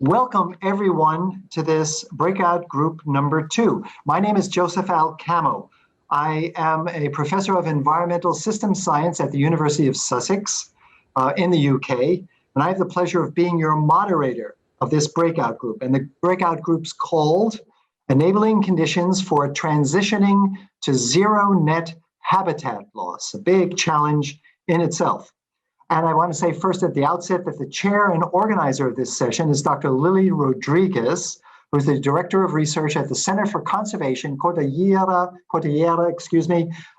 Welcome everyone to this breakout group number 2. My name is Joseph Alcamo. I am a professor of environmental systems science at the University of Sussex in the UK, and I have the pleasure of being your moderator of this breakout group. And the breakout group's called Enabling Conditions for Transitioning to Zero Net Habitat Loss, a big challenge in itself. And I want to say first at the outset that the chair and organizer of this session is Dr. Lily Rodriguez, who is the Director of Research at the Center for Conservation, Cordillera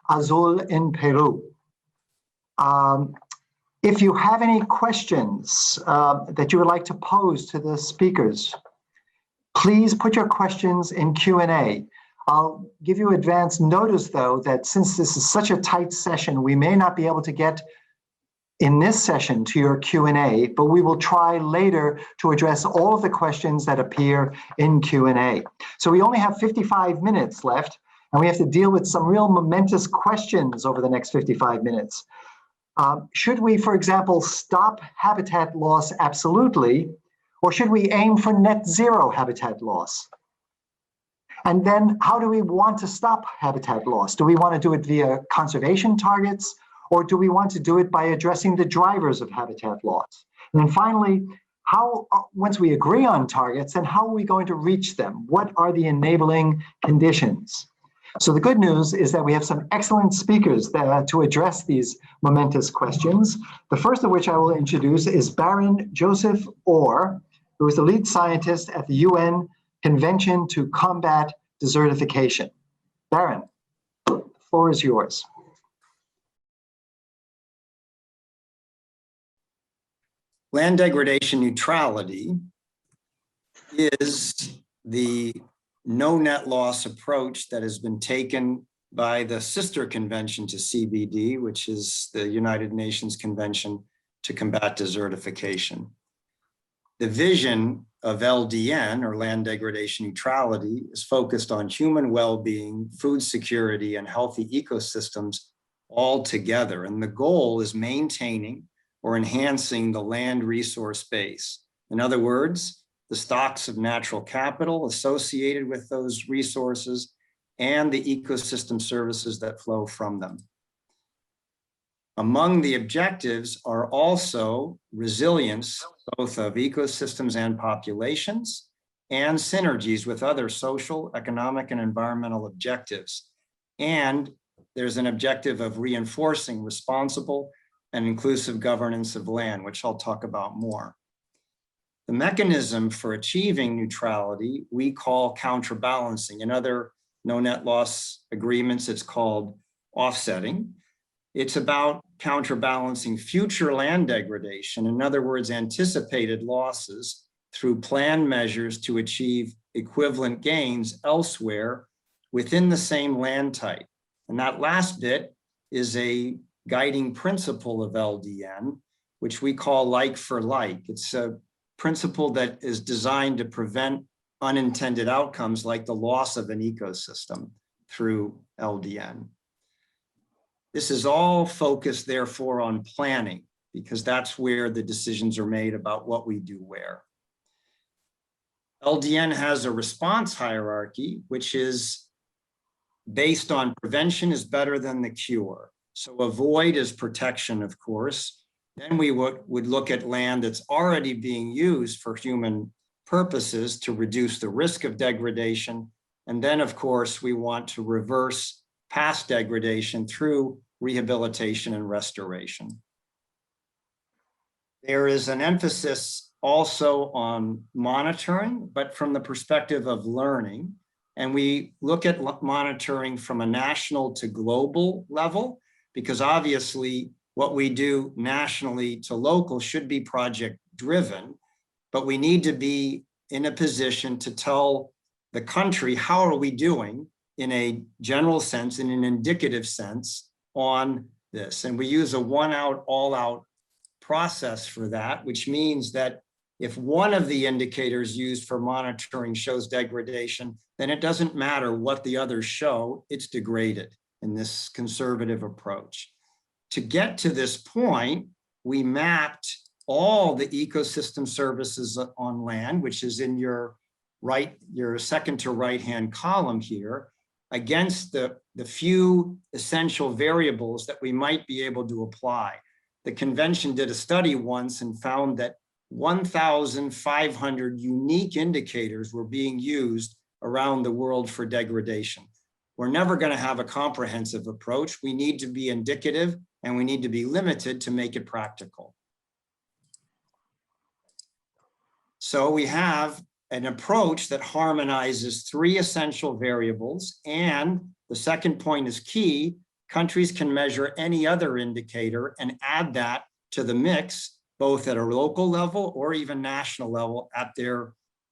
Azul in Peru. If you have any questions that you would like to pose to the speakers, please put your questions in Q&A. I'll give you advance notice, though, that since this is such a tight session, we may not be able to get in this session to your Q&A, but we will try later to address all of the questions that appear in Q&A. So we only have 55 minutes left, and we have to deal with some real momentous questions over the next 55 minutes. Should we, for example, stop habitat loss absolutely, or should we aim for net zero habitat loss? And then how do we want to stop habitat loss? Do we want to do it via conservation targets, or do we want to do it by addressing the drivers of habitat loss? And then finally, once we agree on targets, then how are we going to reach them? What are the enabling conditions? So the good news is that we have some excellent speakers to address these momentous questions. The first of which I will introduce is Barron Joseph Orr, who is the lead scientist at the UN Convention to Combat Desertification. Barron, the floor is yours. Land degradation neutrality is the no net loss approach that has been taken by the sister convention to CBD, which is the United Nations Convention to Combat Desertification. The vision of LDN, or land degradation neutrality, is focused on human well-being, food security, and healthy ecosystems all together. And the goal is maintaining or enhancing the land resource base. In other words, the stocks of natural capital associated with those resources and the ecosystem services that flow from them. Among the objectives are also resilience, both of ecosystems and populations, and synergies with other social, economic, and environmental objectives. And there's an objective of reinforcing responsible and inclusive governance of land, which I'll talk about more. The mechanism for achieving neutrality we call counterbalancing. In other no net loss agreements, it's called offsetting. It's about counterbalancing future land degradation, in other words, anticipated losses, through planned measures to achieve equivalent gains elsewhere within the same land type. And that last bit is a guiding principle of LDN, which we call like for like. It's a principle that is designed to prevent unintended outcomes like the loss of an ecosystem through LDN. This is all focused, therefore, on planning, because that's where the decisions are made about what we do where. LDN has a response hierarchy, which is based on prevention is better than the cure. So avoid is protection, of course. Then we would look at land that's already being used for human purposes to reduce the risk of degradation. And then, of course, we want to reverse past degradation through rehabilitation and restoration. There is an emphasis also on monitoring, but from the perspective of learning. And we look at monitoring from a national to global level, because obviously what we do nationally to local should be project driven, but we need to be in a position to tell the country how are we doing in a general sense, in an indicative sense on this. And we use a one out, all out process for that, which means that if one of the indicators used for monitoring shows degradation, then it doesn't matter what the others show, it's degraded in this conservative approach. To get to this point, we mapped all the ecosystem services on land, which is in your second to right-hand column here, against the few essential variables that we might be able to apply. The convention did a study once and found that 1,500 unique indicators were being used around the world for degradation. We're never going to have a comprehensive approach. We need to be indicative and we need to be limited to make it practical. So we have an approach that harmonizes 3 essential variables, and the second point is key. Countries can measure any other indicator and add that to the mix, both at a local level or even national level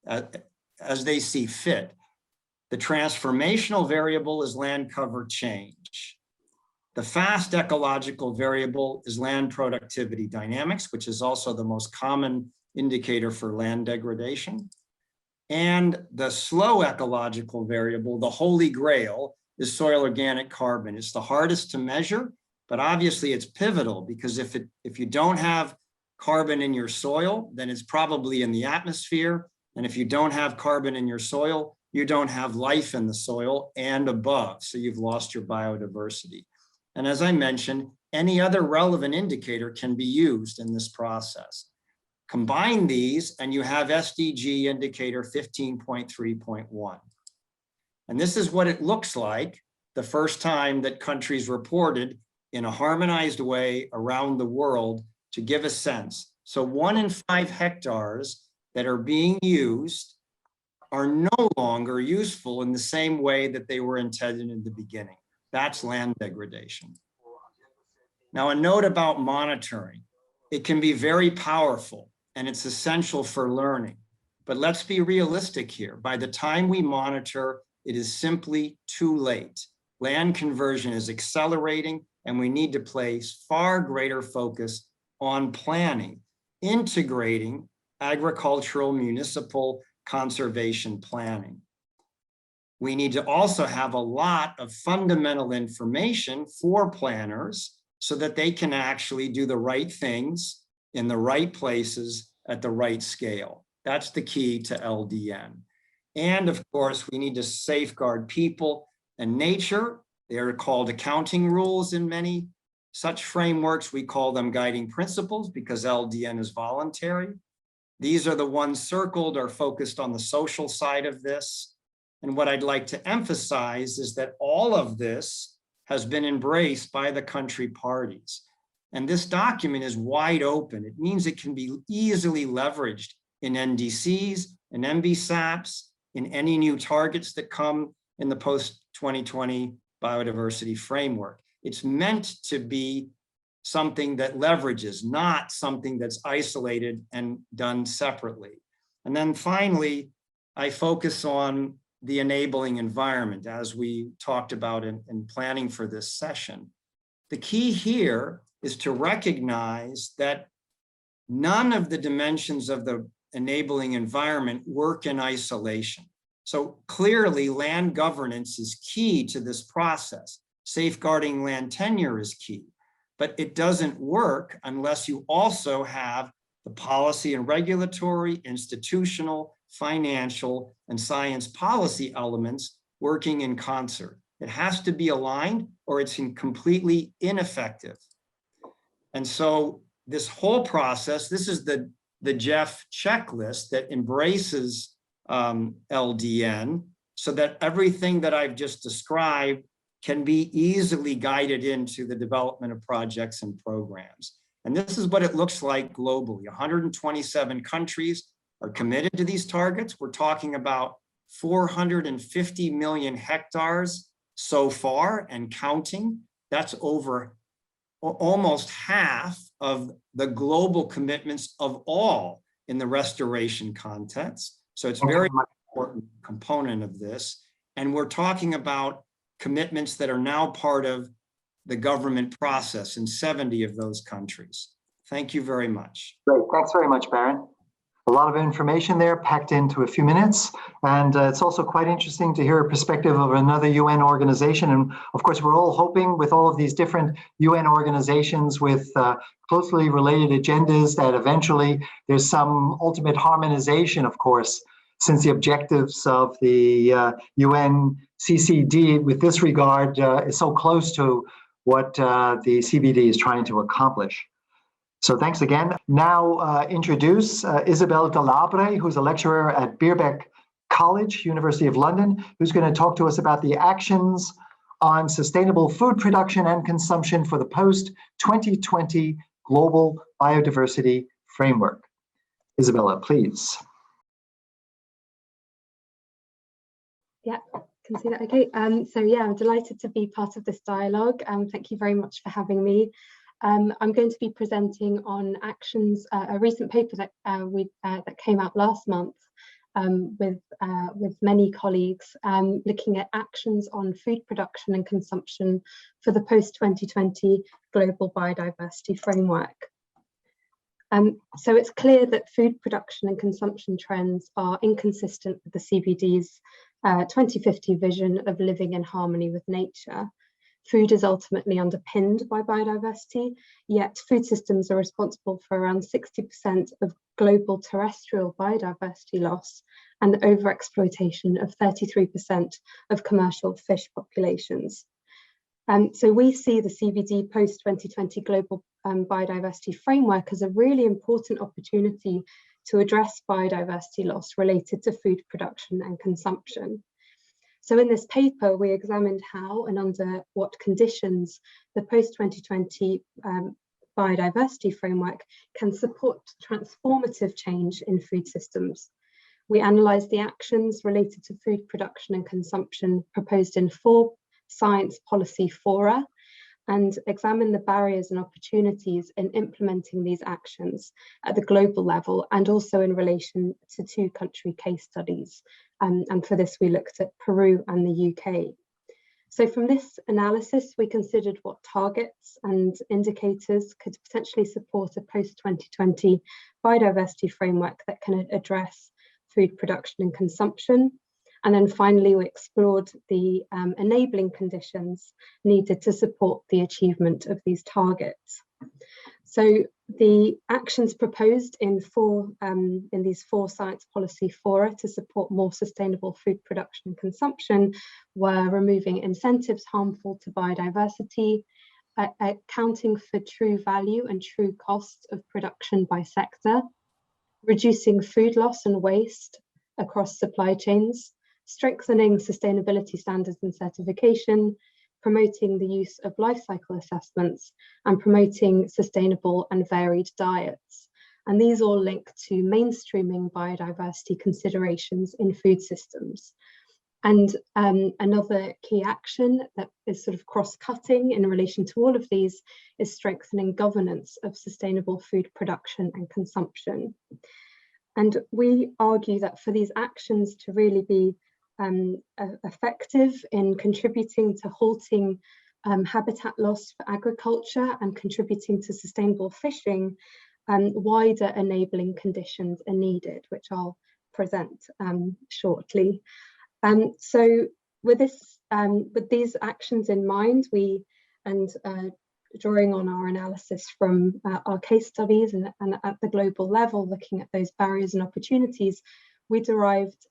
as they see fit. The transformational variable is land cover change. The fast ecological variable is land productivity dynamics, which is also the most common indicator for land degradation. And the slow ecological variable, the holy grail, is soil organic carbon. It's the hardest to measure, but obviously it's pivotal, because if you don't have carbon in your soil, then it's probably in the atmosphere. And if you don't have carbon in your soil, you don't have life in the soil and above. So you've lost your biodiversity. And as I mentioned, any other relevant indicator can be used in this process. Combine these and you have SDG indicator 15.3.1. And this is what it looks like the first time that countries reported in a harmonized way around the world to give a sense. So 1 in 5 hectares that are being used are no longer useful in the same way that they were intended in the beginning. That's land degradation. Now, a note about monitoring. It can be very powerful and it's essential for learning. But let's be realistic here. By the time we monitor, it is simply too late. Land conversion is accelerating and we need to place far greater focus on planning, integrating agricultural, municipal conservation planning. We need to also have a lot of fundamental information for planners so that they can actually do the right things in the right places at the right scale. That's the key to LDN. And of course, we need to safeguard people and nature. They are called accounting rules in many such frameworks. We call them guiding principles because LDN is voluntary. These are the ones circled or focused on the social side of this. And what I'd like to emphasize is that all of this has been embraced by the country parties. And this document is wide open. It means it can be easily leveraged in NDCs and MBSAPs, in any new targets that come in the post-2020 biodiversity framework. It's meant to be something that leverages, not something that's isolated and done separately. And then finally, I focus on the enabling environment, as we talked about in planning for this session. The key here is to recognize that none of the dimensions of the enabling environment work in isolation. So clearly, land governance is key to this process. Safeguarding land tenure is key, but it doesn't work unless you also have the policy and regulatory, institutional, financial, and science policy elements working in concert. It has to be aligned or it's completely ineffective. And so this whole process, this is the Jeff checklist that embraces LDN so that everything that I've just described can be easily guided into the development of projects and programs. And this is what it looks like globally. 127 countries are committed to these targets. We're talking about 450 million hectares so far and counting. That's over almost half of the global commitments of all in the restoration context. So it's a very important component of this. And we're talking about commitments that are now part of the government process in 70 of those countries. Thank you very much. Great, thanks very much, Barron. A lot of information there packed into a few minutes. And it's also quite interesting to hear a perspective of another UN organization. And of course, we're all hoping with all of these different UN organizations with closely related agendas that eventually there's some ultimate harmonization, of course, since the objectives of the UN CCD with this regard is so close to what the CBD is trying to accomplish. So thanks again. Now introduce Izabela Delabre, who's a lecturer at Birkbeck College, University of London, who's going to talk to us about the actions on sustainable food production and consumption for the post-2020 global biodiversity framework. Izabela, please. Yeah, can see that. Okay. So yeah, I'm delighted to be part of this dialogue. Thank you very much for having me. I'm going to be presenting on actions, a recent paper that that came out last month with many colleagues, looking at actions on food production and consumption for the post-2020 global biodiversity framework. So it's clear that food production and consumption trends are inconsistent with the CBD's 2050 vision of living in harmony with nature. Food is ultimately underpinned by biodiversity, yet food systems are responsible for around 60% of global terrestrial biodiversity loss and the overexploitation of 33% of commercial fish populations. So we see the CBD post-2020 global biodiversity framework as a really important opportunity to address biodiversity loss related to food production and consumption. So in this paper, we examined how and under what conditions the post-2020 biodiversity framework can support transformative change in food systems. We analysed the actions related to food production and consumption proposed in 4 science policy fora and examine the barriers and opportunities in implementing these actions at the global level and also in relation to 2 country case studies. And for this, we looked at Peru and the UK. So from this analysis, we considered what targets and indicators could potentially support a post-2020 biodiversity framework that can address food production and consumption. And then finally, we explored the enabling conditions needed to support the achievement of these targets. So the actions proposed in these 4 science policy fora to support more sustainable food production and consumption were removing incentives harmful to biodiversity, accounting for true value and true costs of production by sector, reducing food loss and waste across supply chains, strengthening sustainability standards and certification, promoting the use of life cycle assessments, and promoting sustainable and varied diets. And these all link to mainstreaming biodiversity considerations in food systems. And another key action that is sort of cross-cutting in relation to all of these is strengthening governance of sustainable food production and consumption. And we argue that for these actions to really be effective in contributing to halting habitat loss for agriculture and contributing to sustainable fishing, wider enabling conditions are needed, which I'll present shortly. So with these actions in mind, drawing on our analysis from our case studies and at the global level, looking at those barriers and opportunities, we derived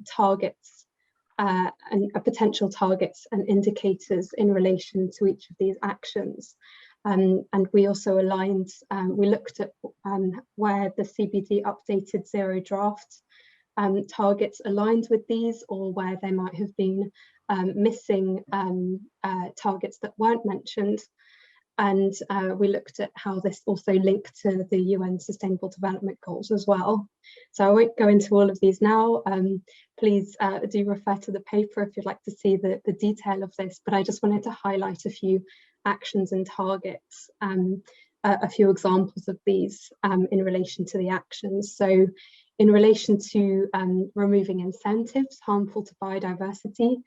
targets and potential targets and indicators in relation to each of these actions. And we also aligned, we looked at where the CBD updated 0 draft targets aligned with these, or where there might have been missing targets that weren't mentioned. And we looked at how this also linked to the UN Sustainable Development Goals as well. So I won't go into all of these now. Please do refer to the paper if you'd like to see the detail of this, but I just wanted to highlight a few actions and targets, a few examples of these in relation to the actions. So in relation to removing incentives harmful to biodiversity,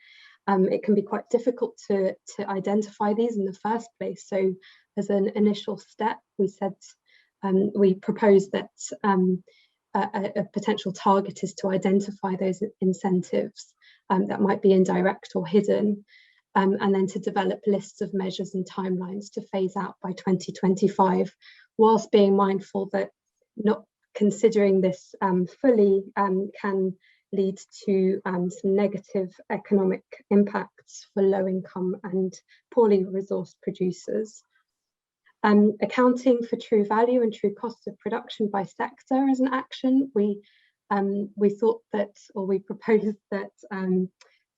it can be quite difficult to identify these in the first place. So as an initial step, we said we proposed that a potential target is to identify those incentives that might be indirect or hidden, and then to develop lists of measures and timelines to phase out by 2025, whilst being mindful that not considering this fully can lead to some negative economic impacts for low-income and poorly resourced producers. Accounting for true value and true costs of production by sector as an action, we thought that, or we proposed that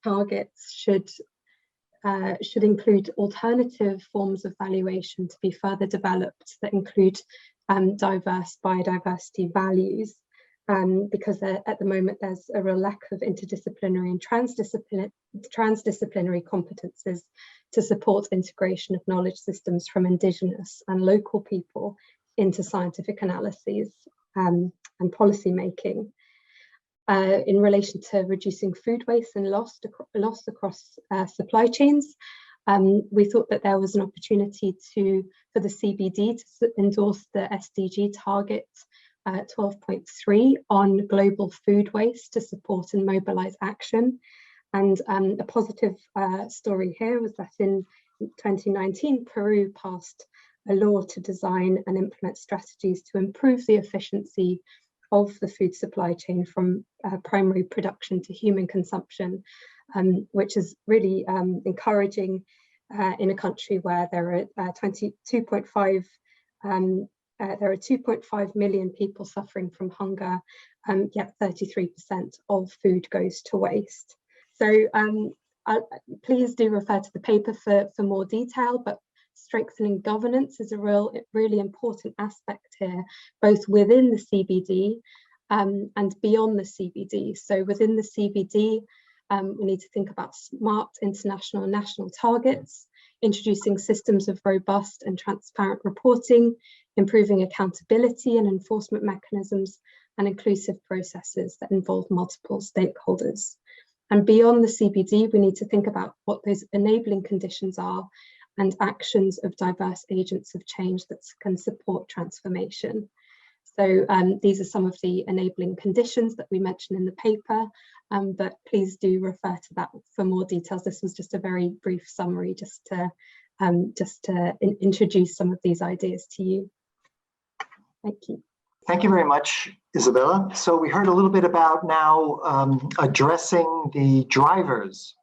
targets should include alternative forms of valuation to be further developed that include diverse biodiversity values, because at the moment there's a real lack of interdisciplinary and transdisciplinary competences to support integration of knowledge systems from indigenous and local people into scientific analyses and policy making. In relation to reducing food waste and loss across supply chains, we thought that there was an opportunity for the CBD to endorse the SDG target 12.3 on global food waste to support and mobilize action. And a positive story here was that in 2019, Peru passed a law to design and implement strategies to improve the efficiency of the food supply chain from primary production to human consumption, which is really encouraging in a country where there are 2.5 million people suffering from hunger, yet 33% of food goes to waste. So please do refer to the paper for more detail, but strengthening governance is a really important aspect here, both within the CBD and beyond the CBD. So within the CBD, we need to think about smart international and national targets, introducing systems of robust and transparent reporting, improving accountability and enforcement mechanisms, and inclusive processes that involve multiple stakeholders. And beyond the CBD, we need to think about what those enabling conditions are and actions of diverse agents of change that can support transformation. So these are some of the enabling conditions that we mentioned in the paper, but please do refer to that for more details. This was just a very brief summary just to introduce some of these ideas to you. Thank you. Thank you very much, Izabela. So we heard a little bit about now addressing the drivers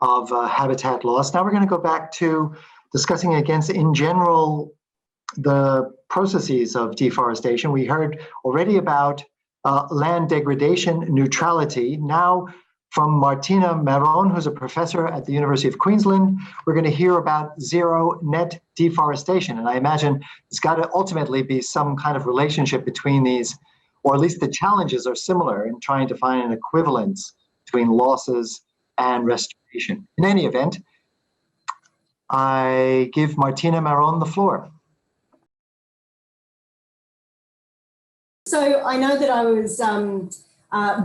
of habitat loss. Now we're going to go back to discussing against, in general, the processes of deforestation. We heard already about land degradation neutrality. Now from Martine Maron, who's a professor at the University of Queensland, we're going to hear about zero net deforestation. And I imagine it's got to ultimately be some kind of relationship between these, or at least the challenges are similar in trying to find an equivalence between losses and restoration. In any event, I give Martine Maron the floor. So I know that I was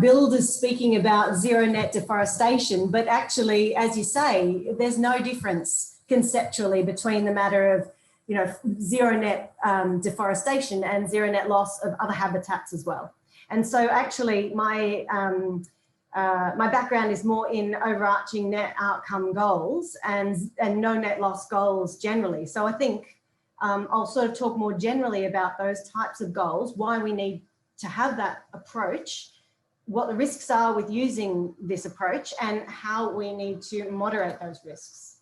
billed as speaking about zero net deforestation, but actually, as you say, there's no difference conceptually between the matter of, zero net deforestation and zero net loss of other habitats as well. And so actually my background is more in overarching net outcome goals and no net loss goals generally. So I think I'll sort of talk more generally about those types of goals, why we need to have that approach, what the risks are with using this approach, and how we need to moderate those risks.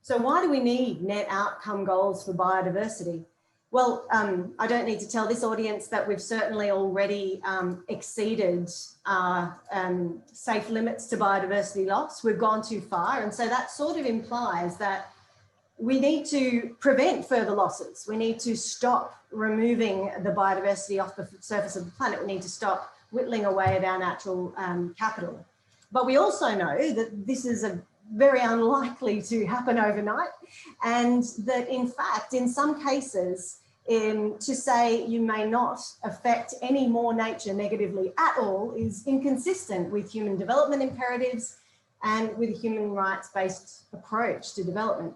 So why do we need net outcome goals for biodiversity? Well, I don't need to tell this audience that we've certainly already exceeded our safe limits to biodiversity loss. We've gone too far. And so that sort of implies that we need to prevent further losses. We need to stop removing the biodiversity off the surface of the planet. We need to stop whittling away at our natural capital. But we also know that this is very unlikely to happen overnight, and that in fact, in some cases, to say you may not affect any more nature negatively at all is inconsistent with human development imperatives and with a human rights-based approach to development.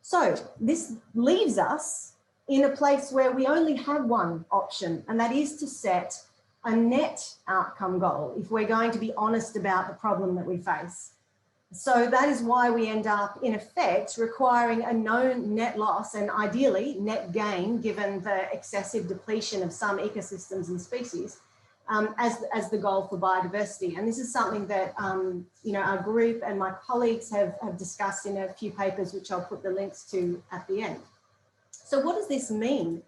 So this leaves us in a place where we only have one option, and that is to set a net outcome goal if we're going to be honest about the problem that we face. So that is why we end up, in effect, requiring a known net loss and ideally net gain, given the excessive depletion of some ecosystems and species, as the goal for biodiversity. And this is something that our group and my colleagues have discussed in a few papers, which I'll put the links to at the end. So what does this mean?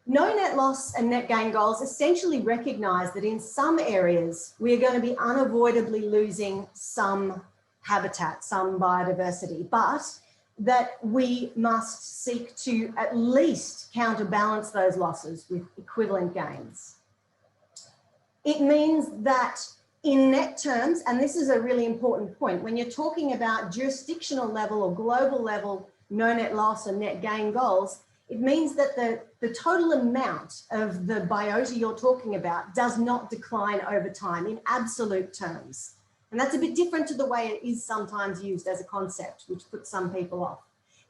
No net loss and net gain goals essentially recognize that in some areas, we are going to be unavoidably losing some habitat, some biodiversity, but that we must seek to at least counterbalance those losses with equivalent gains. It means that in net terms, and this is a really important point, when you're talking about jurisdictional level or global level no net loss and net gain goals, it means that the total amount of the biota you're talking about does not decline over time in absolute terms. And that's a bit different to the way it is sometimes used as a concept, which puts some people off.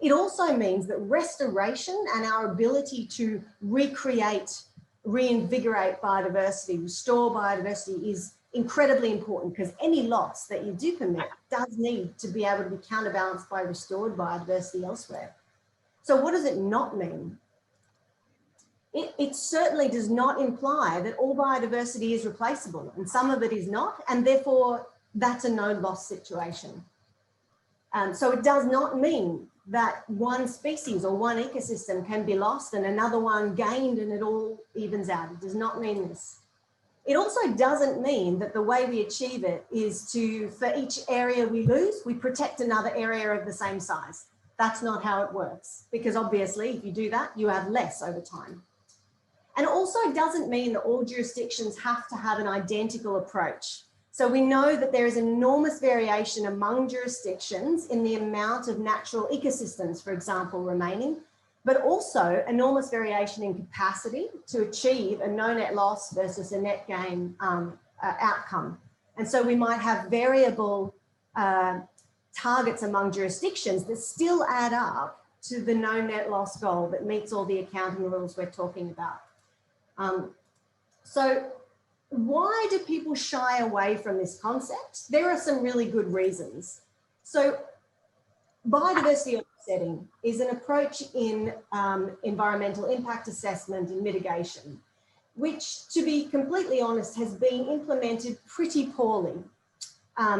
It also means that restoration and our ability to recreate, reinvigorate biodiversity, restore biodiversity is incredibly important, because any loss that you do commit does need to be able to be counterbalanced by restored biodiversity elsewhere. So what does it not mean? It certainly does not imply that all biodiversity is replaceable, and some of it is not, and therefore that's a no loss situation. So it does not mean that one species or one ecosystem can be lost and another one gained and it all evens out. It does not mean this. It also doesn't mean that the way we achieve it is to, for each area we lose, we protect another area of the same size. That's not how it works, because obviously if you do that, you have less over time. And also doesn't mean that all jurisdictions have to have an identical approach. So we know that there is enormous variation among jurisdictions in the amount of natural ecosystems, for example, remaining, but also enormous variation in capacity to achieve a no net loss versus a net gain outcome. And so we might have variable targets among jurisdictions that still add up to the no net loss goal that meets all the accounting rules we're talking about. So why do people shy away from this concept? There are some really good reasons. So biodiversity offsetting is an approach in environmental impact assessment and mitigation, which, to be completely honest, has been implemented pretty poorly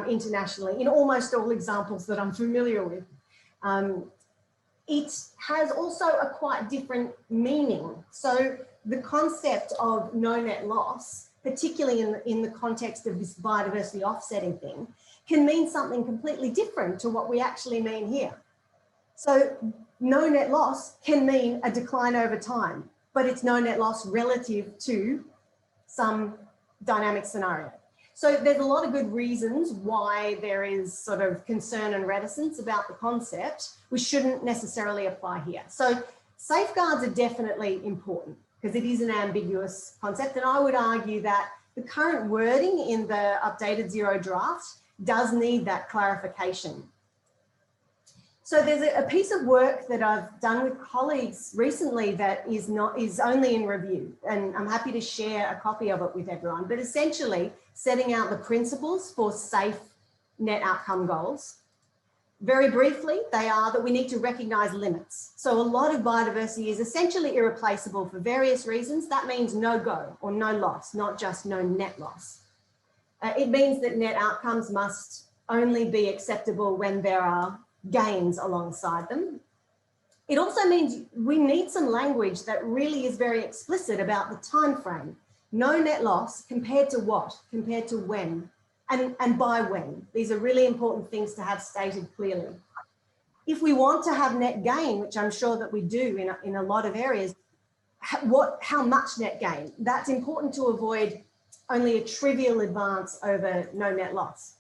internationally in almost all examples that I'm familiar with. It has also a quite different meaning. So the concept of no net loss, particularly in the context of this biodiversity offsetting thing, can mean something completely different to what we actually mean here. So no net loss can mean a decline over time, but it's no net loss relative to some dynamic scenario. So there's a lot of good reasons why there is sort of concern and reticence about the concept, which shouldn't necessarily apply here. So safeguards are definitely important because it is an ambiguous concept. And I would argue that the current wording in the updated zero draft does need that clarification. So there's a piece of work that I've done with colleagues recently that is only in review, and I'm happy to share a copy of it with everyone, but essentially setting out the principles for safe net outcome goals. Very briefly, they are that we need to recognize limits. So a lot of biodiversity is essentially irreplaceable for various reasons. That means no go or no loss, not just no net loss. It means that net outcomes must only be acceptable when there are gains alongside them. It also means we need some language that really is very explicit about the time frame. No net loss compared to what, compared to when, and by when. These are really important things to have stated clearly. If we want to have net gain, which I'm sure that we do in a lot of areas, how much net gain? That's important to avoid only a trivial advance over no net loss.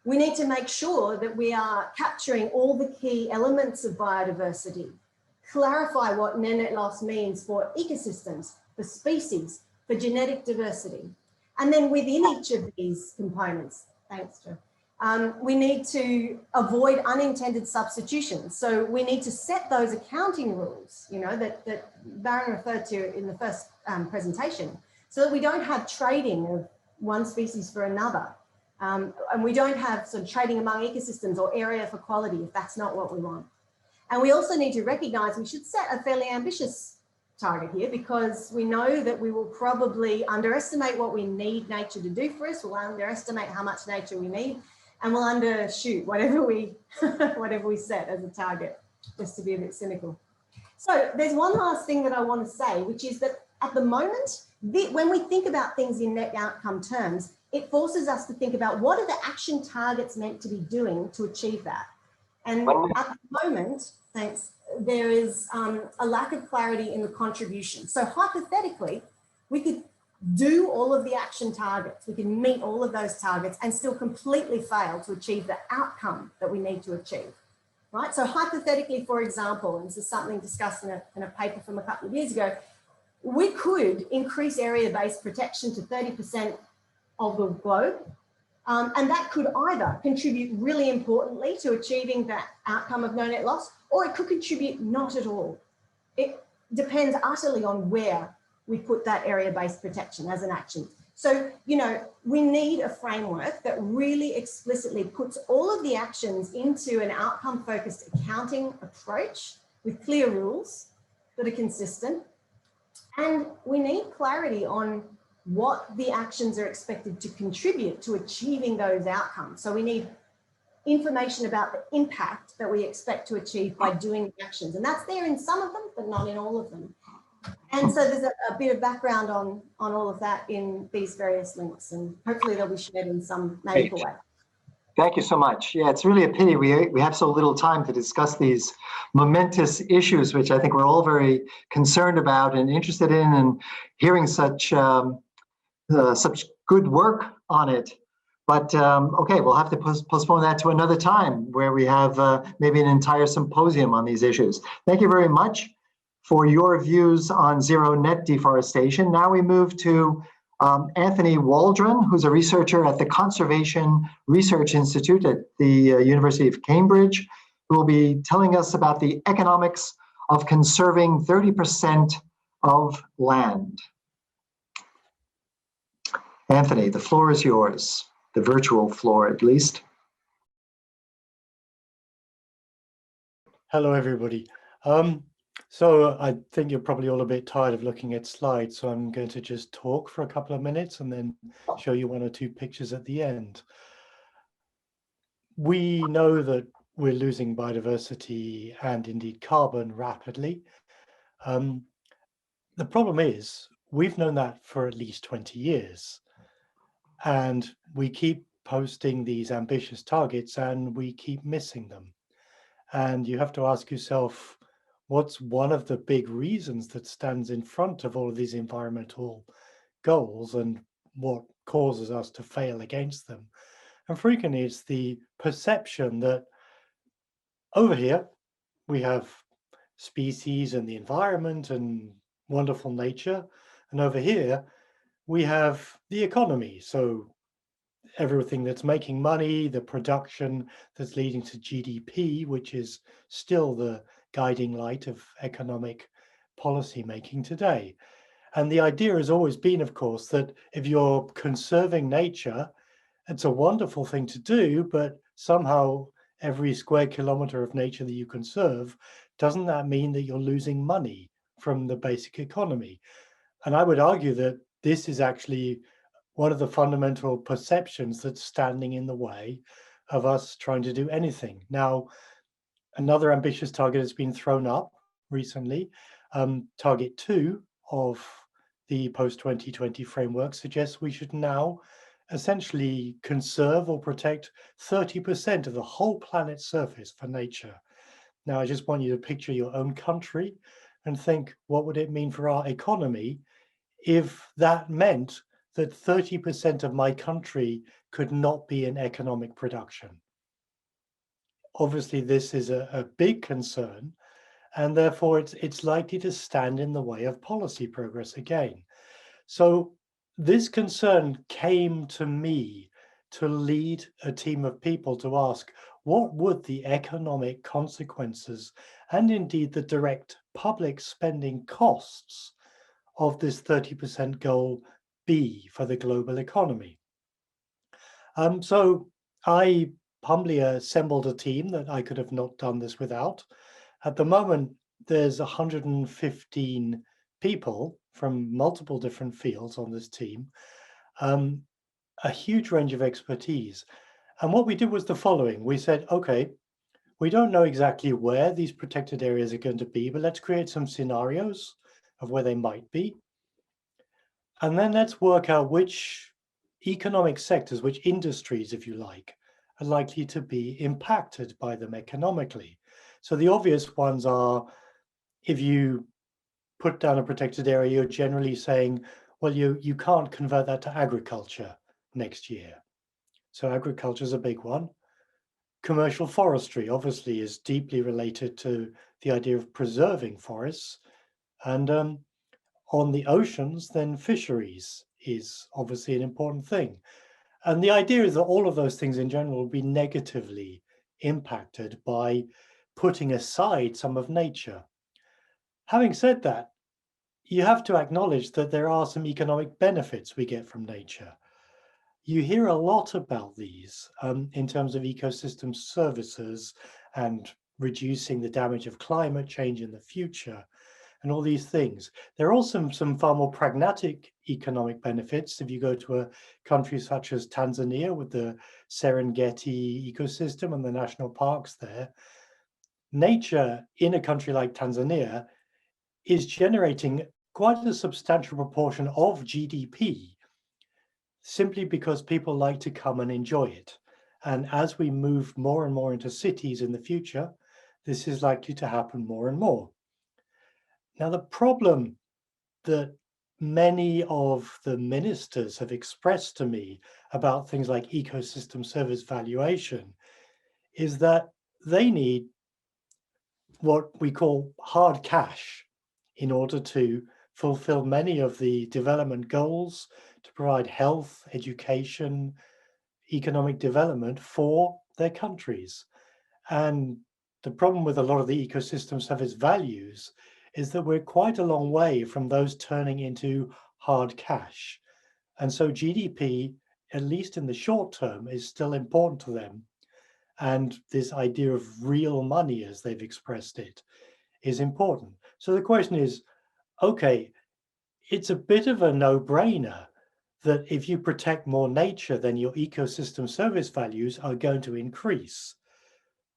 We need to make sure that we are capturing all the key elements of biodiversity, clarify what net loss means for ecosystems, for species, for genetic diversity. And then within each of these components, thanks, Jo, we need to avoid unintended substitutions. So we need to set those accounting rules, that Barron referred to in the first presentation, so that we don't have trading of one species for another. And we don't have sort of trading among ecosystems or area for quality if that's not what we want. And we also need to recognize we should set a fairly ambitious target here, because we know that we will probably underestimate what we need nature to do for us. We'll underestimate how much nature we need, and we'll undershoot whatever we set as a target, just to be a bit cynical. So there's one last thing that I want to say, which is that at the moment, when we think about things in net outcome terms, it forces us to think about what are the action targets meant to be doing to achieve that. And at the moment, thanks, there is a lack of clarity in the contribution. So hypothetically, we could do all of the action targets, we can meet all of those targets and still completely fail to achieve the outcome that we need to achieve, right? So hypothetically, for example, and this is something discussed in a paper from a couple of years ago, we could increase area-based protection to 30% of the globe. And that could either contribute really importantly to achieving that outcome of no net loss, or it could contribute not at all. It depends utterly on where we put that area-based protection as an action. So, you know, we need a framework that really explicitly puts all of the actions into an outcome-focused accounting approach with clear rules that are consistent. And we need clarity on what the actions are expected to contribute to achieving those outcomes. So we need information about the impact that we expect to achieve by doing the actions. And that's there in some of them, but not in all of them. And so there's a bit of background on all of that in these various links, and hopefully they'll be shared in some meaningful way. Thank you so much. Yeah, it's really a pity we have so little time to discuss these momentous issues, which I think we're all very concerned about and interested in, and hearing such good work on it. But okay, we'll have to postpone that to another time where we have maybe an entire symposium on these issues. Thank you very much for your views on zero net deforestation. Now we move to Anthony Waldron, who's a researcher at the Conservation Research Institute at the University of Cambridge, who will be telling us about the economics of conserving 30% of land. Anthony, the floor is yours, the virtual floor at least. Hello, everybody. So I think you're probably all a bit tired of looking at slides, so I'm going to just talk for a couple of minutes and then show you one or two pictures at the end. We know that we're losing biodiversity and indeed carbon rapidly. The problem is we've known that for at least 20 years, and we keep posting these ambitious targets and we keep missing them. And you have to ask yourself, what's one of the big reasons that stands in front of all of these environmental goals and what causes us to fail against them? And frequently it's the perception that over here we have species and the environment and wonderful nature, and over here we have the economy. So everything that's making money, the production that's leading to GDP, which is still the guiding light of economic policy making today. And the idea has always been, of course, that if you're conserving nature, it's a wonderful thing to do, but somehow every square kilometer of nature that you conserve, doesn't that mean that you're losing money from the basic economy? And I would argue that this is actually one of the fundamental perceptions that's standing in the way of us trying to do anything. Now, another ambitious target has been thrown up recently. Target 2 of the post-2020 framework suggests we should now essentially conserve or protect 30% of the whole planet's surface for nature. Now, I just want you to picture your own country and think, what would it mean for our economy if that meant that 30% of my country could not be in economic production? Obviously, this is a big concern, and therefore it's likely to stand in the way of policy progress again. So this concern came to me to lead a team of people to ask, what would the economic consequences and indeed the direct public spending costs of this 30% goal be for the global economy. So I humbly assembled a team that I could have not done this without. At the moment, there's 115 people from multiple different fields on this team, a huge range of expertise. And what we did was the following. We said, okay, we don't know exactly where these protected areas are going to be, but let's create some scenarios of where they might be. And then let's work out which economic sectors, which industries, if you like, are likely to be impacted by them economically. So the obvious ones are, if you put down a protected area, you're generally saying, well, you can't convert that to agriculture next year. So agriculture is a big one. Commercial forestry obviously is deeply related to the idea of preserving forests. And on the oceans, then fisheries is obviously an important thing. And the idea is that all of those things in general will be negatively impacted by putting aside some of nature. Having said that, you have to acknowledge that there are some economic benefits we get from nature. You hear a lot about these in terms of ecosystem services and reducing the damage of climate change in the future and all these things. There are also some far more pragmatic economic benefits. If you go to a country such as Tanzania with the Serengeti ecosystem and the national parks there, nature in a country like Tanzania is generating quite a substantial proportion of GDP simply because people like to come and enjoy it. And as we move more and more into cities in the future, this is likely to happen more and more. Now, the problem that many of the ministers have expressed to me about things like ecosystem service valuation is that they need what we call hard cash in order to fulfill many of the development goals, to provide health, education, economic development for their countries. And the problem with a lot of the ecosystem service values is that we're quite a long way from those turning into hard cash. And so GDP, at least in the short term, is still important to them. And this idea of real money, as they've expressed it, is important. So the question is, okay, it's a bit of a no-brainer that if you protect more nature, then your ecosystem service values are going to increase.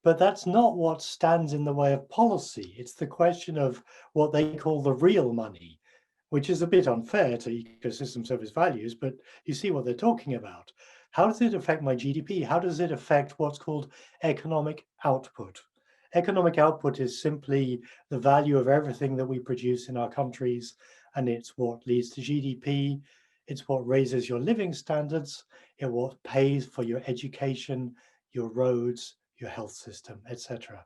But that's not what stands in the way of policy. It's the question of what they call the real money, which is a bit unfair to ecosystem service values, but you see what they're talking about. How does it affect my GDP? How does it affect what's called economic output? Economic output is simply the value of everything that we produce in our countries, and it's what leads to GDP. It's what raises your living standards. It's what pays for your education, your roads, your health system, etc.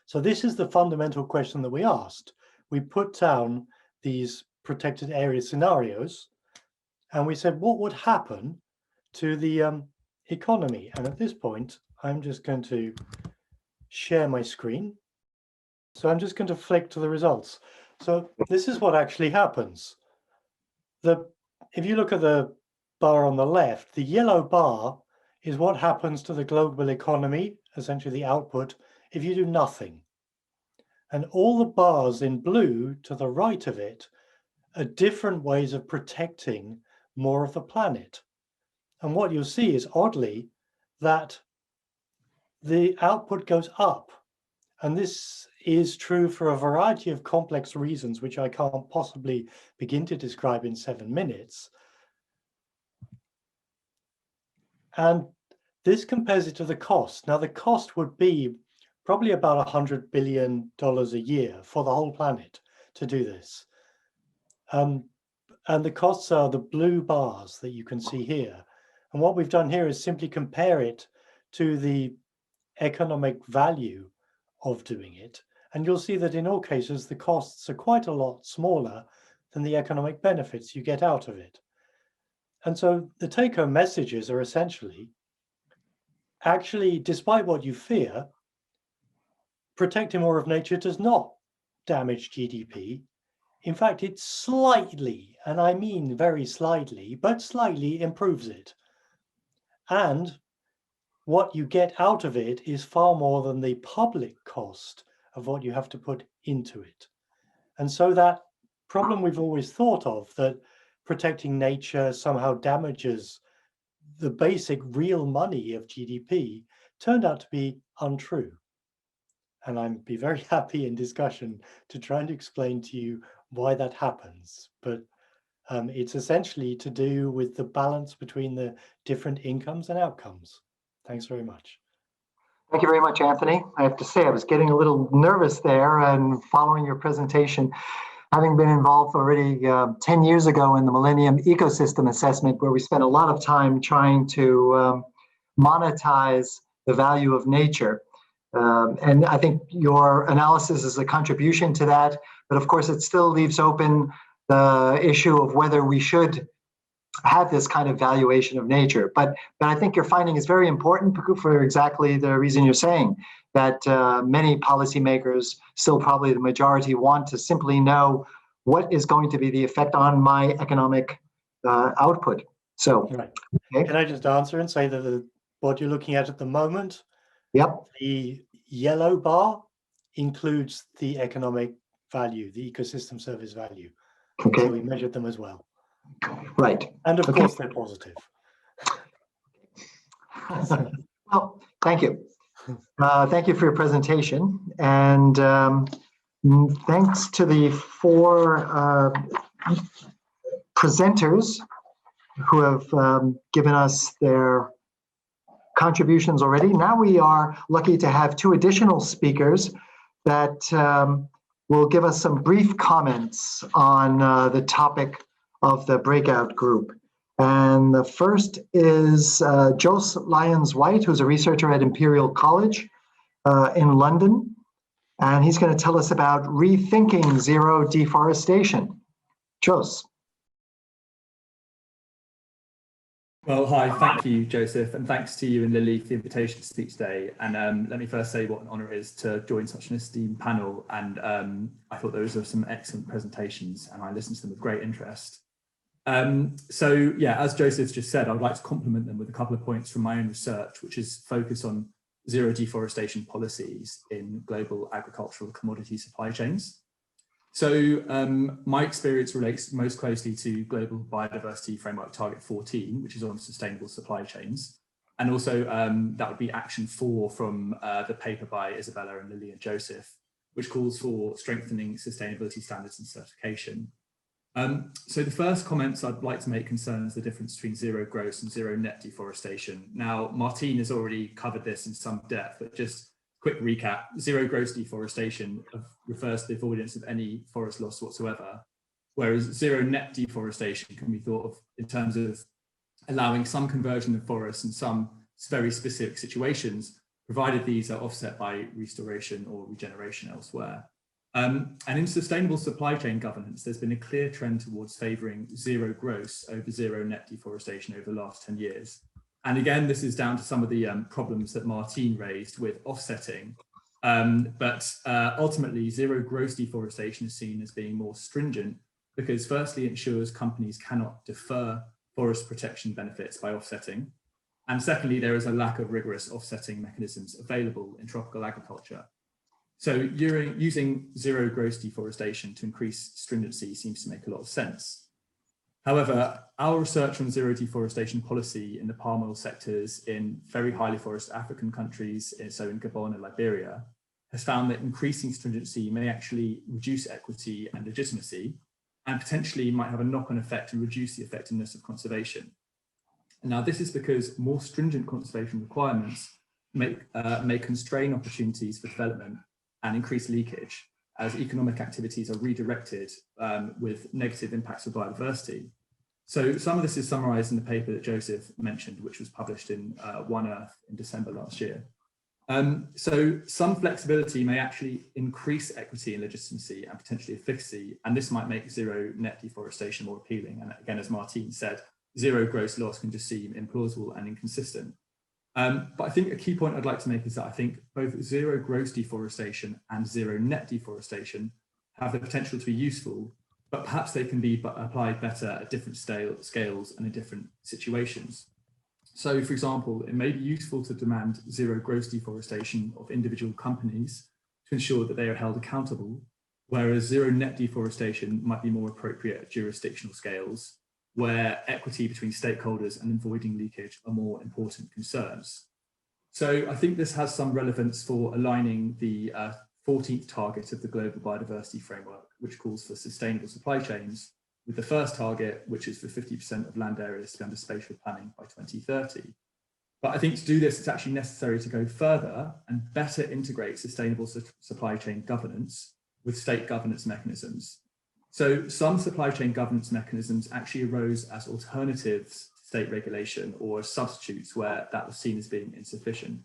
So this is the fundamental question that we asked. We put down these protected area scenarios, and we said, what would happen to the economy? And at this point, I'm just going to share my screen. So I'm just going to flick to the results. So this is what actually happens. If you look at the bar on the left, the yellow bar is what happens to the global economy, essentially the output, if you do nothing. And all the bars in blue to the right of it are different ways of protecting more of the planet. And what you'll see is, oddly, that the output goes up. And this is true for a variety of complex reasons, which I can't possibly begin to describe in 7 minutes. And this compares it to the cost. Now, the cost would be probably about $100 billion a year for the whole planet to do this. And the costs are the blue bars that you can see here. And what we've done here is simply compare it to the economic value of doing it. And you'll see that in all cases, the costs are quite a lot smaller than the economic benefits you get out of it. And so the take-home messages are essentially, actually, despite what you fear, protecting more of nature does not damage GDP. In fact, it slightly, and I mean very slightly, but slightly improves it. And what you get out of it is far more than the public cost of what you have to put into it. And so that problem we've always thought of, that protecting nature somehow damages the basic real money of GDP, turned out to be untrue. And I'd be very happy in discussion to try and explain to you why that happens. But it's essentially to do with the balance between the different incomes and outcomes. Thanks very much. Thank you very much, Anthony. I have to say, I was getting a little nervous there and following your presentation, having been involved already 10 years ago in the Millennium Ecosystem Assessment, where we spent a lot of time trying to monetize the value of nature. And I think your analysis is a contribution to that, but of course it still leaves open the issue of whether we should have this kind of valuation of nature. But I think your finding is very important for exactly the reason you're saying, that many policymakers, still probably the majority, want to simply know what is going to be the effect on my economic output. So, right. Okay. Can I just answer and say that what you're looking at the moment, Yep. The yellow bar includes the economic value, the ecosystem service value. Okay. So we measured them as well. Right. And of course, they're positive. Well, thank you. Thank you for your presentation. And thanks to the 4 presenters who have given us their contributions already. Now we are lucky to have 2 additional speakers that will give us some brief comments on the topic of the Breakout Group. And the first is Jos Lyons-White, who's a researcher at Imperial College in London. And he's going to tell us about rethinking zero deforestation. Jos. Well, hi, thank you, Joseph, and thanks to you and Lily for the invitation to speak today. And let me first say what an honour it is to join such an esteemed panel. And I thought those were some excellent presentations, and I listened to them with great interest. So yeah, as Joseph just said, I would like to complement them with a couple of points from my own research, which is focused on zero deforestation policies in global agricultural commodity supply chains. So my experience relates most closely to Global Biodiversity Framework Target 14, which is on sustainable supply chains. And also that would be Action 4 from the paper by Izabela and Lily and Joseph, which calls for strengthening sustainability standards and certification. So the first comments I'd like to make concerns the difference between zero gross and zero net deforestation. Now, Martine has already covered this in some depth, but just quick recap: zero gross deforestation refers to the avoidance of any forest loss whatsoever, whereas zero net deforestation can be thought of in terms of allowing some conversion of forests in some very specific situations, provided these are offset by restoration or regeneration elsewhere. And in sustainable supply chain governance, there's been a clear trend towards favouring zero gross over zero net deforestation over the last 10 years. And again, this is down to some of the problems that Martine raised with offsetting. But ultimately, zero gross deforestation is seen as being more stringent because firstly, it ensures companies cannot defer forest protection benefits by offsetting. And secondly, there is a lack of rigorous offsetting mechanisms available in tropical agriculture. So using zero gross deforestation to increase stringency seems to make a lot of sense. However, our research on zero deforestation policy in the palm oil sectors in very highly forested African countries, so in Gabon and Liberia, has found that increasing stringency may actually reduce equity and legitimacy, and potentially might have a knock-on effect and reduce the effectiveness of conservation. And now this is because more stringent conservation requirements may constrain opportunities for development and increase leakage as economic activities are redirected with negative impacts for biodiversity. So some of this is summarized in the paper that Joseph mentioned, which was published in One Earth in December last year. So some flexibility may actually increase equity and legitimacy and potentially efficacy, and this might make zero net deforestation more appealing. And again, as Martine said, zero gross loss can just seem implausible and inconsistent. But I think a key point I'd like to make is that I think both zero gross deforestation and zero net deforestation have the potential to be useful, but perhaps they can be applied better at different scales and in different situations. So, for example, it may be useful to demand zero gross deforestation of individual companies to ensure that they are held accountable, whereas zero net deforestation might be more appropriate at jurisdictional scales, where equity between stakeholders and avoiding leakage are more important concerns. So I think this has some relevance for aligning the 14th target of the Global Biodiversity Framework, which calls for sustainable supply chains, with the first target, which is for 50% of land areas to be under spatial planning by 2030. But I think to do this, it's actually necessary to go further and better integrate sustainable supply chain governance with state governance mechanisms. So some supply chain governance mechanisms actually arose as alternatives to state regulation or as substitutes where that was seen as being insufficient.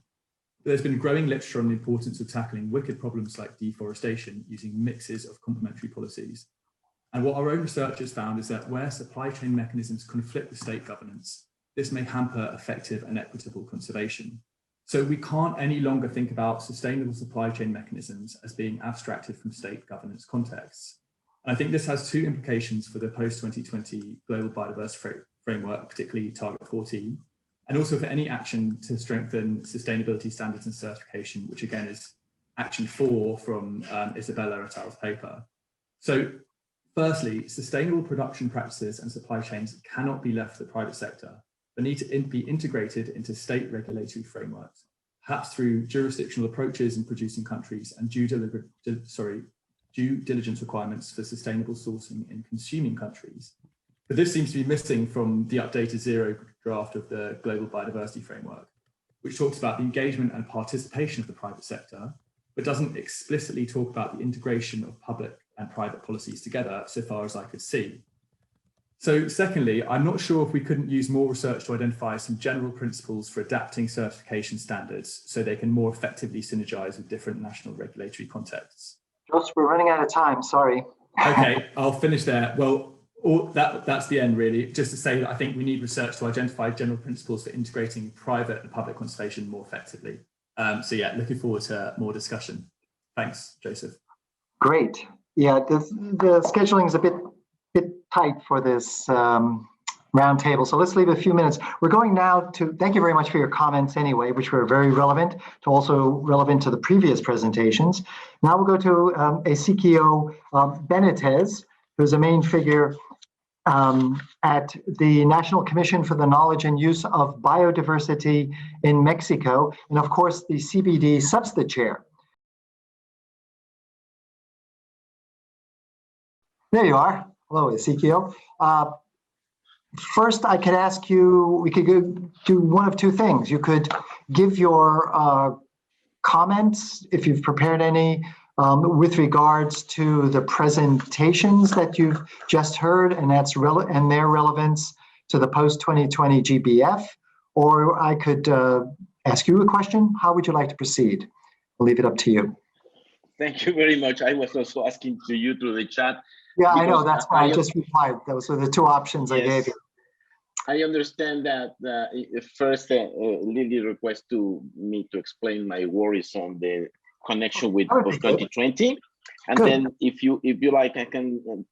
There's been growing literature on the importance of tackling wicked problems like deforestation using mixes of complementary policies. And what our own research has found is that where supply chain mechanisms conflict with state governance, this may hamper effective and equitable conservation. So we can't any longer think about sustainable supply chain mechanisms as being abstracted from state governance contexts. And I think this has two implications for the post-2020 Global Biodiversity Framework, particularly Target 14, and also for any action to strengthen sustainability standards and certification, which again is action 4 from Izabela et al.'s paper. So firstly, sustainable production practices and supply chains cannot be left to the private sector. They need to be integrated into state regulatory frameworks, perhaps through jurisdictional approaches in producing countries and due diligence requirements for sustainable sourcing in consuming countries. But this seems to be missing from the updated zero draft of the Global Biodiversity Framework, which talks about the engagement and participation of the private sector, but doesn't explicitly talk about the integration of public and private policies together, so far as I could see. So secondly, I'm not sure if we couldn't use more research to identify some general principles for adapting certification standards so they can more effectively synergize with different national regulatory contexts. Joseph, we're running out of time, sorry. Okay, I'll finish there. Well, that's the end really. Just to say that I think we need research to identify general principles for integrating private and public conservation more effectively. So yeah, looking forward to more discussion. Thanks, Joseph. Great. Yeah, the scheduling is a bit tight for this roundtable, so let's leave a few minutes. We're going now to, thank you very much for your comments anyway, which were very relevant, to the previous presentations. Now we'll go to Hesiquio Benitez, who's a main figure at the National Commission for the Knowledge and Use of Biodiversity in Mexico, and of course the CBD substitute chair. There you are. Hello, Hesiquio. First, I could ask you, we could do one of two things. You could give your comments, if you've prepared any, with regards to the presentations that you've just heard and their relevance to the post-2020 GBF, or I could ask you a question. How would you like to proceed? I'll leave it up to you. Thank you very much. I was also asking to you through the chat. Yeah, I know, that's why I just replied. Those are the two options I gave you. I understand that first Lily requested me to explain my worries on the connection with post-2020, and good. Then if you like, I can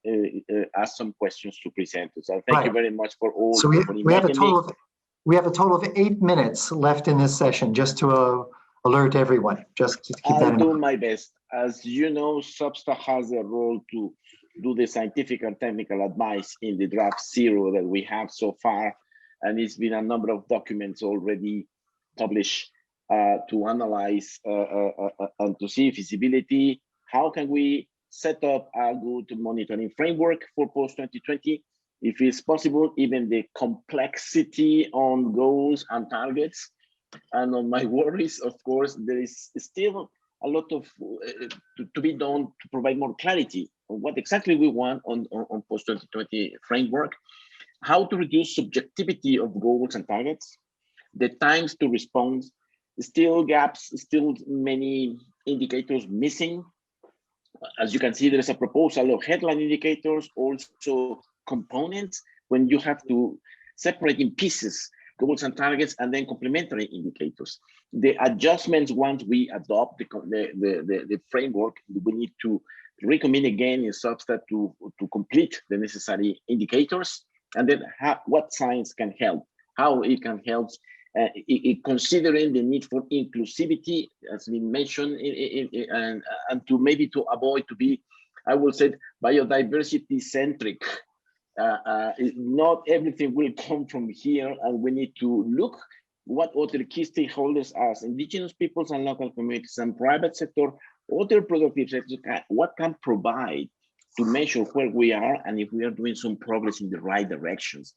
ask some questions to presenters. So thank you very much for all. So we have a total of 8 minutes left in this session, just to alert everyone. Just to keep that in mind. I'll do my best. As you know, SUBSTA has a role to do the scientific and technical advice in the draft 0 that we have so far, and it's been a number of documents already published to analyze and to see feasibility. How can we set up a good monitoring framework for post-2020? If it's possible, even the complexity on goals and targets. And on my worries, of course, there is still a lot of to be done to provide more clarity on what exactly we want on post-2020 framework, how to reduce subjectivity of goals and targets, the times to respond, still gaps, still many indicators missing. As you can see, there is a proposal of headline indicators, also components, when you have to separate in pieces goals and targets, and then complementary indicators. The adjustments once we adopt the framework, we need to recommend again in Substat to complete the necessary indicators, and then what science can help, how it can help, considering the need for inclusivity, as we mentioned, and to maybe to avoid to be, I would say, biodiversity centric. Not everything will come from here, and we need to look what other key stakeholders as indigenous peoples and local communities and private sector, other productive sectors, what can provide to measure where we are and if we are doing some progress in the right directions.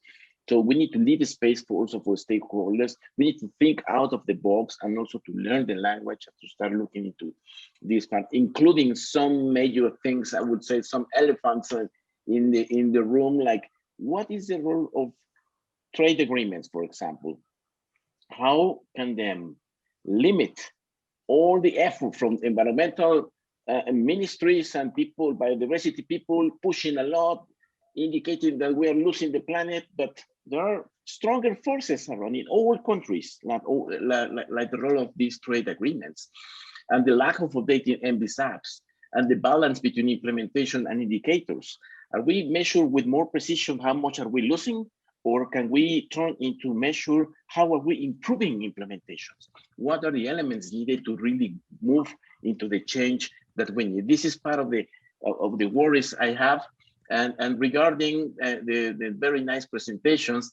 So we need to leave a space for also for stakeholders. We need to think out of the box and also to learn the language and to start looking into this part, including some major things, I would say some elephants in the room, like what is the role of trade agreements, for example? How can them limit all the effort from environmental ministries and people, biodiversity people pushing a lot, indicating that we are losing the planet, but there are stronger forces around in all countries, like the role of these trade agreements, and the lack of updating MBSAPs, and the balance between implementation and indicators. Are we measured with more precision how much are we losing, or can we turn into measure how are we improving implementations? What are the elements needed to really move into the change that we need? This is part of the worries I have. And regarding the very nice presentations,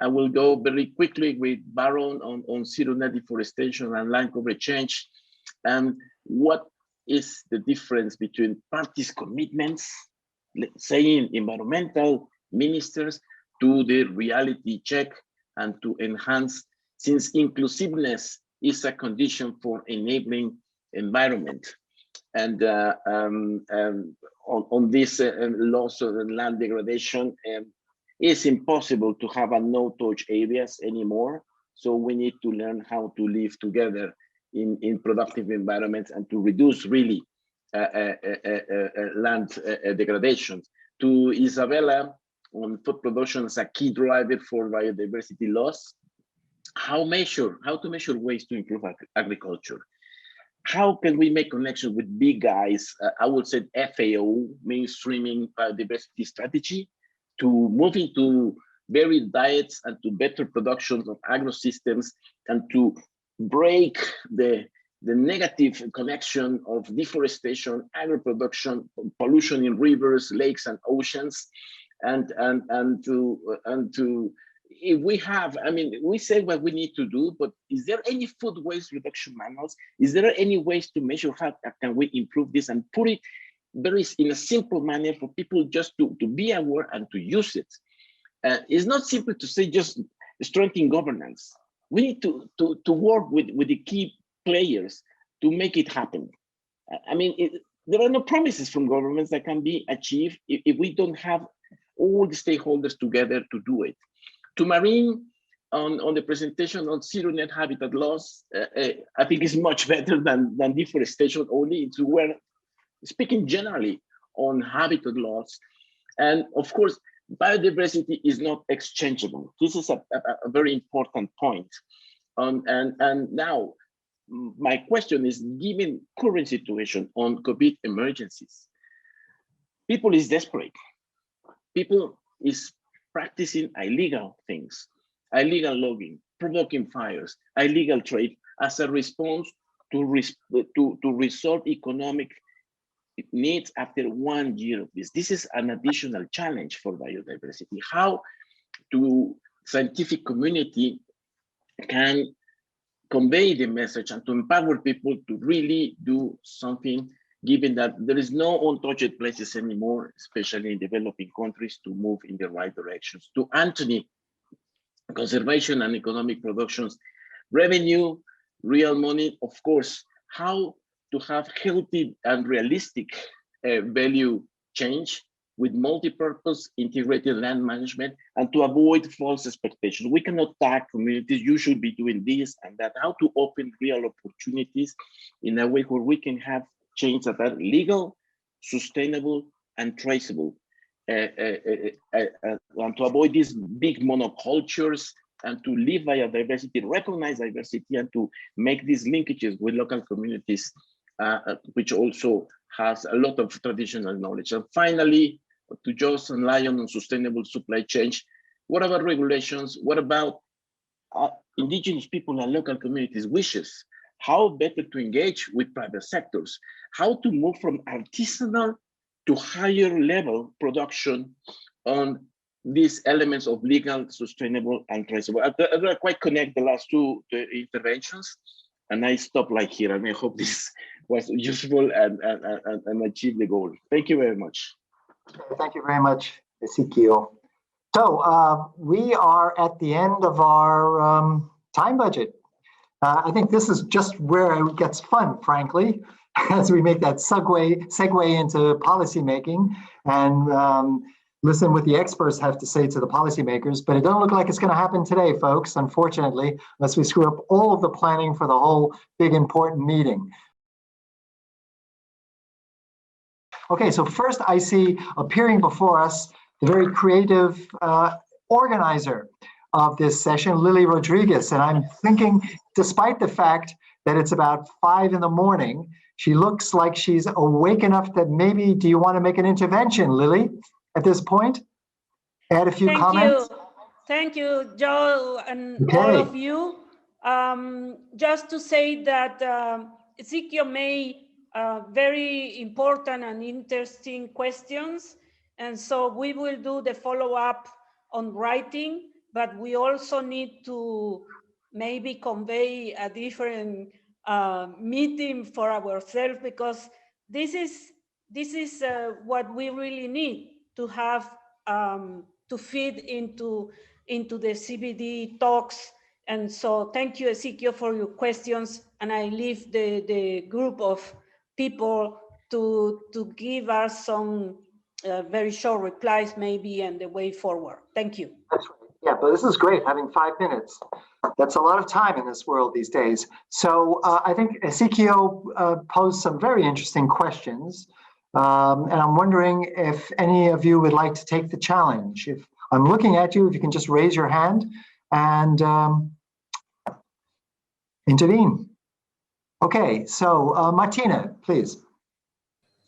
I will go very quickly with Barron on zero net deforestation and land cover change. And what is the difference between parties' commitments, let's say in environmental ministers, to the reality check and to enhance, since inclusiveness is a condition for enabling environment. And on this loss of land degradation, it's impossible to have a no-touch areas anymore. So we need to learn how to live together in productive environments and to reduce really land degradation. To Izabela, on food production as a key driver for biodiversity loss, how to measure ways to improve agriculture. How can we make connection with big guys? I would say FAO, mainstreaming biodiversity strategy, to move into varied diets and to better production of agrosystems, and to break the negative connection of deforestation, agro-production, pollution in rivers, lakes, and oceans, and to if we have, I mean, we say what we need to do, but is there any food waste reduction manuals? Is there any ways to measure how can we improve this and put it very in a simple manner for people just to be aware and to use it? It's not simple to say just strengthening governance. We need to work with the key players to make it happen. I mean, there are no promises from governments that can be achieved if we don't have all the stakeholders together to do it. To Marine, on the presentation on zero net habitat loss, I think is much better than deforestation only. We're speaking generally on habitat loss. And of course, biodiversity is not exchangeable. This is a very important point. And now, my question is, given current situation on COVID emergencies, people is desperate. People is practicing illegal things, illegal logging, provoking fires, illegal trade as a response to resolve economic needs after 1 year of this. This is an additional challenge for biodiversity. How the scientific community can convey the message and to empower people to really do something, given that there is no untouched places anymore, especially in developing countries, to move in the right directions. To Anthony, conservation and economic productions, revenue, real money, of course, how to have healthy and realistic value change with multi-purpose integrated land management, and to avoid false expectations. We cannot tag communities, you should be doing this and that. How to open real opportunities in a way where we can have change that are legal, sustainable, and traceable. And to avoid these big monocultures, and to live biodiversity, recognize diversity, and to make these linkages with local communities, which also has a lot of traditional knowledge. And finally, to Joss and Lyon on sustainable supply chain, what about regulations? What about indigenous people and local communities' wishes? How better to engage with private sectors? How to move from artisanal to higher level production on these elements of legal, sustainable, and traceable. I quite connect the last two interventions, and I stop like here. And I hope this was useful and achieve the goal. Thank you very much. Thank you very much, Hesiquio. So we are at the end of our time budget. I think this is just where it gets fun, frankly, as we make that segue into policymaking and listen what the experts have to say to the policymakers. But it doesn't look like it's going to happen today, folks, unfortunately, unless we screw up all of the planning for the whole big important meeting. Okay, so first I see appearing before us the very creative organizer of this session, Lily Rodriguez. And I'm thinking, despite the fact that it's about 5 in the morning, she looks like she's awake enough that maybe, do you want to make an intervention, Lily, at this point? Add a few comments? Thank you, Joe, and all of you. Just to say that Hesiquio made very important and interesting questions. And so we will do the follow-up on writing, but we also need to maybe convey a different meeting for ourselves, because this is what we really need to have to feed into the CBD talks. And so thank you, Hesiquio, for your questions. And I leave the group of people to give us some very short replies maybe and the way forward. Thank you. That's right. Yeah, but this is great, having 5 minutes. That's a lot of time in this world these days. So I think Hesiquio posed some very interesting questions. And I'm wondering if any of you would like to take the challenge. If I'm looking at you, if you can just raise your hand and intervene. Okay, so Martina, please.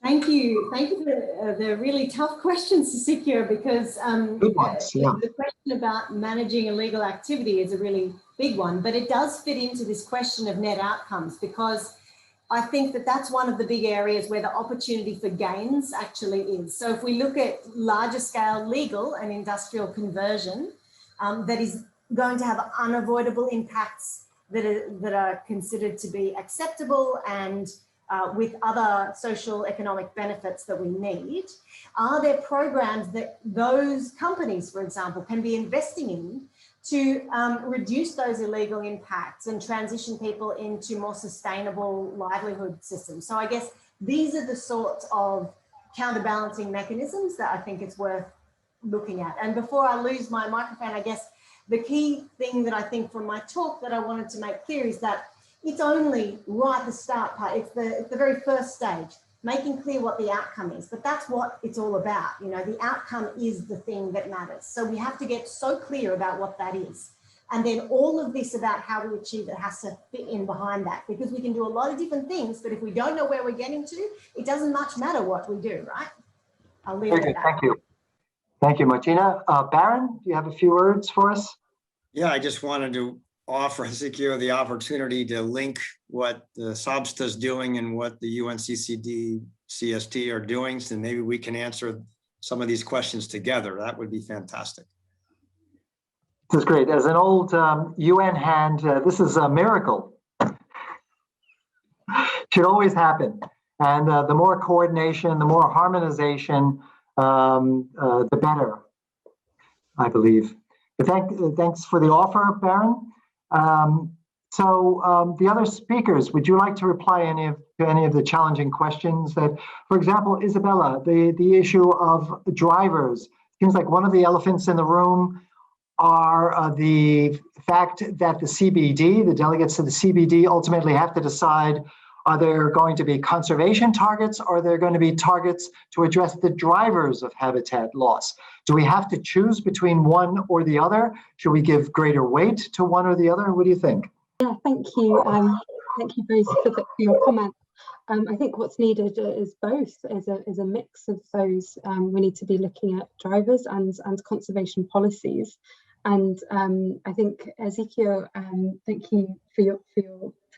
Thank you. Thank you for the really tough questions, Hesiquio, because Good ones, yeah. the question about managing illegal activity is a really big one, but it does fit into this question of net outcomes, because I think that that's one of the big areas where the opportunity for gains actually is. So if we look at larger scale legal and industrial conversion, that is going to have unavoidable impacts that are considered to be acceptable and with other social economic benefits that we need. Are there programs that those companies, for example, can be investing in to reduce those illegal impacts and transition people into more sustainable livelihood systems? So I guess these are the sorts of counterbalancing mechanisms that I think it's worth looking at. And before I lose my microphone, I guess the key thing that I think from my talk that I wanted to make clear is that it's only right at the start part. It's the very first stage, making clear what the outcome is. But that's what it's all about. You know, the outcome is the thing that matters. So we have to get so clear about what that is. And then all of this about how we achieve it has to fit in behind that, because we can do a lot of different things, but if we don't know where we're getting to, it doesn't much matter what we do, right? I'll leave it at that. Thank you. Thank you, Martina. Barron, do you have a few words for us? Yeah, I just wanted to offer Hesiquio the opportunity to link what the SOBSTA is doing and what the UNCCD CST are doing, so maybe we can answer some of these questions together. That would be fantastic. This is great. As an old UN hand, this is a miracle. Should always happen. And the more coordination, the more harmonization, the better, I believe. But thanks for the offer, Barron. So the other speakers, would you like to reply to any of the challenging questions that, for example, Izabela, the issue of drivers, seems like one of the elephants in the room are the fact that the CBD, the delegates to the CBD ultimately have to decide, are there going to be conservation targets, or are there going to be targets to address the drivers of habitat loss? Do we have to choose between one or the other? Should we give greater weight to one or the other? What do you think? Yeah, thank you. Thank you both for your comments. I think what's needed is both, is a mix of those. We need to be looking at drivers and conservation policies. And I think, Hesiquio, thank you for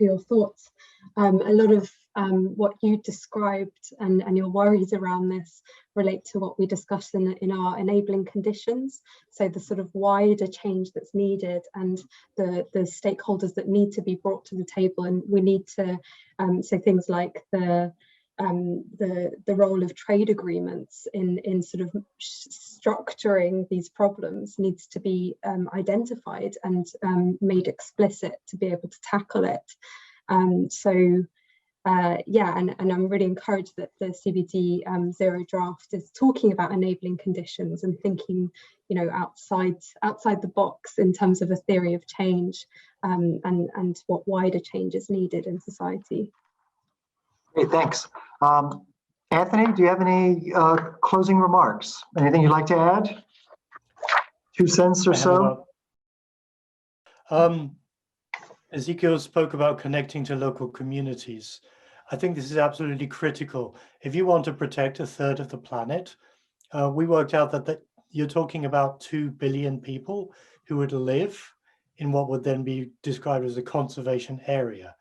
your thoughts. A lot of what you described and your worries around this relate to what we discussed in our enabling conditions. So the sort of wider change that's needed and the stakeholders that need to be brought to the table, and we need to say things like the role of trade agreements in sort of structuring these problems needs to be identified and made explicit to be able to tackle it. Yeah, and I'm really encouraged that the CBD Zero draft is talking about enabling conditions and thinking, you know, outside the box in terms of a theory of change and what wider change is needed in society. Great, thanks. Anthony, do you have any closing remarks? Anything you'd like to add? 2 cents or so? Hesiquio spoke about connecting to local communities. I think this is absolutely critical. If you want to protect 1/3 of the planet, we worked out that you're talking about 2 billion people who would live in what would then be described as a conservation area.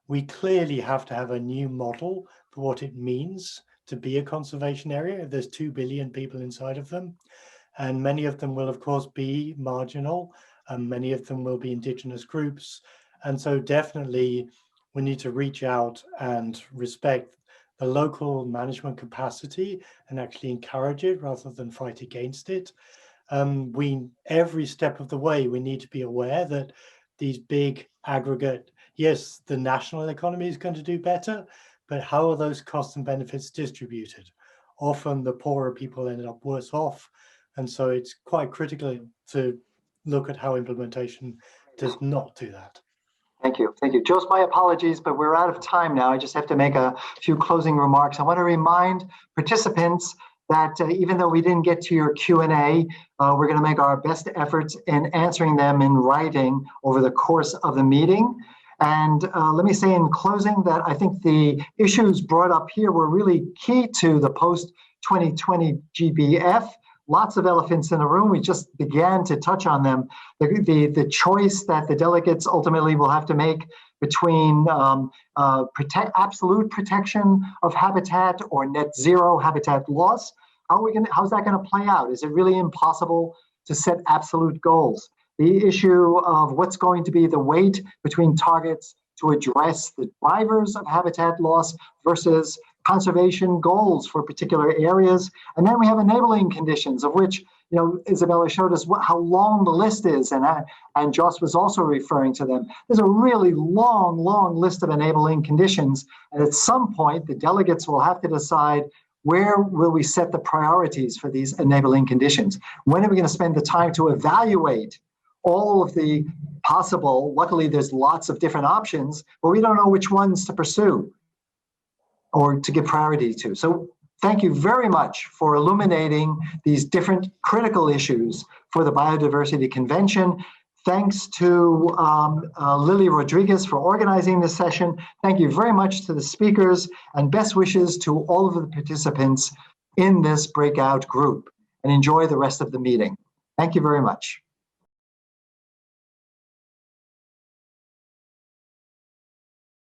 We clearly have to have a new model for what it means to be a conservation area. There's 2 billion people inside of them, and many of them will, of course, be marginal, and many of them will be indigenous groups. And so definitely we need to reach out and respect the local management capacity and actually encourage it rather than fight against it. Every step of the way, we need to be aware that these big aggregate, yes, the national economy is going to do better, but how are those costs and benefits distributed? Often the poorer people ended up worse off. And so it's quite critical to look at how implementation does not do that. Thank you. Thank you. Joe's, my apologies, but we're out of time now. I just have to make a few closing remarks. I want to remind participants that even though we didn't get to your Q&A, we're going to make our best efforts in answering them in writing over the course of the meeting. And let me say in closing that I think the issues brought up here were really key to the post-2020 GBF. Lots of elephants in the room. We just began to touch on them. The choice that the delegates ultimately will have to make between absolute protection of habitat or net zero habitat loss. How's that going to play out? Is it really impossible to set absolute goals? The issue of what's going to be the weight between targets to address the drivers of habitat loss versus conservation goals for particular areas. And then we have enabling conditions, of which, you know, Izabela showed us how long the list is, and Joss was also referring to them. There's a really long list of enabling conditions. And at some point, the delegates will have to decide, where will we set the priorities for these enabling conditions? When are we going to spend the time to evaluate all of the possible, luckily there's lots of different options, but we don't know which ones to pursue or to give priority to. So thank you very much for illuminating these different critical issues for the Biodiversity Convention. Thanks to Lily Rodriguez for organizing this session. Thank you very much to the speakers, and best wishes to all of the participants in this breakout group, and enjoy the rest of the meeting. Thank you very much.